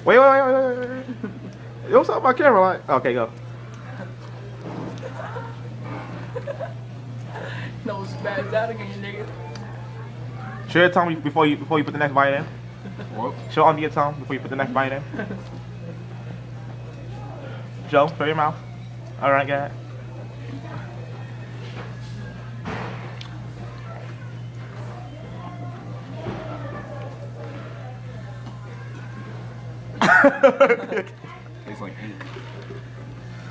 Wait. Yo, what's up my camera? Like, okay, go. No, spaz out again, nigga. Show it, Tom, before you put the next bite in. What? Show on your tongue before you put the next bite in. Joe, show your mouth. All right, go ahead. Tastes like ink.